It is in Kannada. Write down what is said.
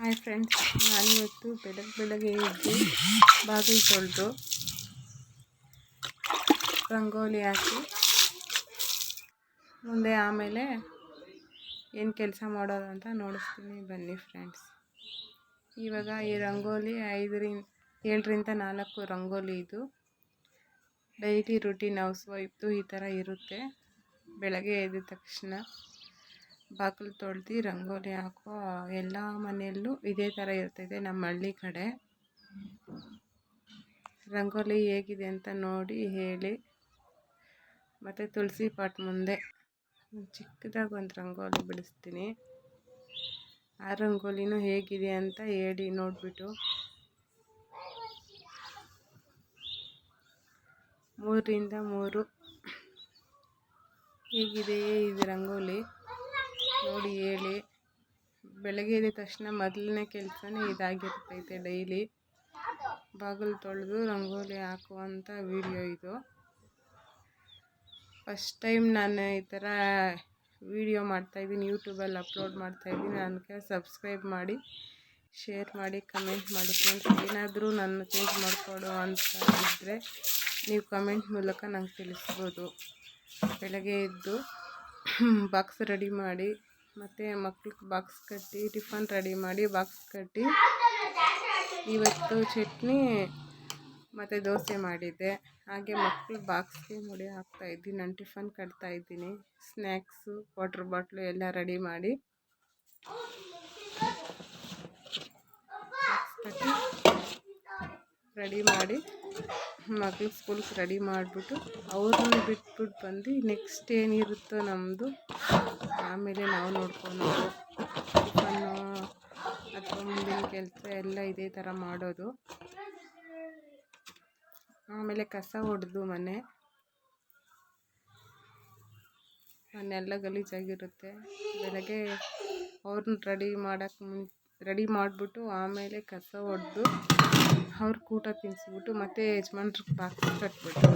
ಹಾಯ್ ಫ್ರೆಂಡ್ಸ್, ನಾನಿವತ್ತು ಬೆಳಗ್ಗೆ ಎದ್ದು ಬಾಗಿಲು ತೊಳೆದು ರಂಗೋಲಿ ಹಾಕಿ ಮುಂದೆ ಆಮೇಲೆ ಏನು ಕೆಲಸ ಮಾಡೋದು ಅಂತ ನೋಡಿಸ್ತೀನಿ ಬನ್ನಿ ಫ್ರೆಂಡ್ಸ್. ಇವಾಗ ಈ ರಂಗೋಲಿ 7ರಿಂದ 4 ರಂಗೋಲಿ ಇದು ಡೈಲಿ ರೂಟೀನ್ ಹೌಸ್ ವೈಫ್ದು ಈ ಥರ ಇರುತ್ತೆ. ಬೆಳಗ್ಗೆ ಎದ್ದ ತಕ್ಷಣ ಬಾಗಿಲು ತೊಳೆದು ರಂಗೋಲಿ ಹಾಕೋ ಎಲ್ಲ ಮನೆಯಲ್ಲೂ ಇದೇ ಥರ ಇರ್ತೈತೆ. ನಮ್ಮ ಹಳ್ಳಿ ಕಡೆ ರಂಗೋಲಿ ಹೇಗಿದೆ ಅಂತ ನೋಡಿ ಹೇಳಿ. ಮತ್ತು ತುಳಸಿ ಪಾಟ್ ಮುಂದೆ ಚಿಕ್ಕದಾಗಿ ಒಂದು ರಂಗೋಲಿ ಬಿಡಿಸ್ತೀನಿ. ಆ ರಂಗೋಲಿನೂ ಹೇಗಿದೆ ಅಂತ ಹೇಳಿ ನೋಡಿಬಿಟ್ಟು. 3ರಿಂದ 3 ಹೇಗಿದೆ ಇದು ರಂಗೋಲಿ ನೋಡಿ ಹೇಳಿ. ಬೆಳಗ್ಗೆ ಎದ್ದ ತಕ್ಷಣ ಮೊದಲನೇ ಕೆಲಸನೇ ಇದಾಗಿರ್ತೈತೆ. ಡೈಲಿ ಬಾಗಿಲು ತೊಳೆದು ರಂಗೋಲಿ ಹಾಕುವಂಥ ವಿಡಿಯೋ ಇದು. ಫಸ್ಟ್ ಟೈಮ್ ನಾನು ಈ ಥರ ವಿಡಿಯೋ ಮಾಡ್ತಾಯಿದ್ದೀನಿ, ಯೂಟ್ಯೂಬಲ್ಲಿ ಅಪ್ಲೋಡ್ ಮಾಡ್ತಾಯಿದ್ದೀನಿ. ನನಗೆ ಸಬ್ಸ್ಕ್ರೈಬ್ ಮಾಡಿ, ಶೇರ್ ಮಾಡಿ, ಕಮೆಂಟ್ ಮಾಡಿ ಫ್ರೆಂಡ್ಸ್. ಏನಾದರೂ ನನ್ನ ಚೇಂಜ್ ಮಾಡಿಕೊಡು ಅಂತ ಇದ್ದರೆ ನೀವು ಕಮೆಂಟ್ ಮೂಲಕ ನಂಗೆ ತಿಳಿಸ್ಬೋದು. ಬೆಳಗ್ಗೆ ಎದ್ದು ಬಾಕ್ಸ್ ರೆಡಿ ಮಾಡಿ, ಮತ್ತು ಮಕ್ಳಿಗೆ ಬಾಕ್ಸ್ ಕಟ್ಟಿ, ಟಿಫನ್ ರೆಡಿ ಮಾಡಿ ಬಾಕ್ಸ್ ಕಟ್ಟಿ, ಇವತ್ತು ಚಟ್ನಿ ಮತ್ತು ದೋಸೆ ಮಾಡಿದ್ದೆ. ಹಾಗೆ ಮಕ್ಕಳು ಬಾಕ್ಸ್ಗೆ ಮುಡಿ ಹಾಕ್ತಾಯಿದ್ದೀನಿ. ನಾನು ಟಿಫನ್ ಕಟ್ತಾಯಿದ್ದೀನಿ. ಸ್ನ್ಯಾಕ್ಸು, ವಾಟ್ರ್ ಬಾಟ್ಲು ಎಲ್ಲ ರೆಡಿ ಮಾಡಿ ಬಾಕ್ಸ್ ಕಟ್ಟಿ ರೆಡಿ ಮಾಡಿ ಮಕ್ಳು ಸ್ಕೂಲ್ಗೆ ರೆಡಿ ಮಾಡಿಬಿಟ್ಟು ಅವ್ರನ್ನ ಬಿಟ್ಬಿಟ್ಟು ಬಂದು ನೆಕ್ಸ್ಟ್ ಏನಿರುತ್ತೋ ನಮ್ಮದು ಆಮೇಲೆ ನಾವು ನೋಡ್ಕೊಳೋದು. ಟಿಫನ್ನು ಅಥವಾ ಮುಂದಿನ ಕೆಲಸ ಎಲ್ಲ ಇದೇ ಥರ ಮಾಡೋದು. ಆಮೇಲೆ ಕಸ ಹೊಡೆದು ಮನೆಯೆಲ್ಲ ಗಲೀಜಾಗಿರುತ್ತೆ. ಬೆಳಗ್ಗೆ ಅವ್ರನ್ನ ರೆಡಿ ಮಾಡಿಬಿಟ್ಟು ಆಮೇಲೆ ಕಸ ಹೊಡೆದು ಅವ್ರಿಗೆ ಊಟ ತಿನ್ನಿಸ್ಬಿಟ್ಟು ಮತ್ತೆ ಯಜಮಾನ್ರಿಗೆ ಬಾಕ್ಸ್ ಕಟ್ಬಿಟ್ಟು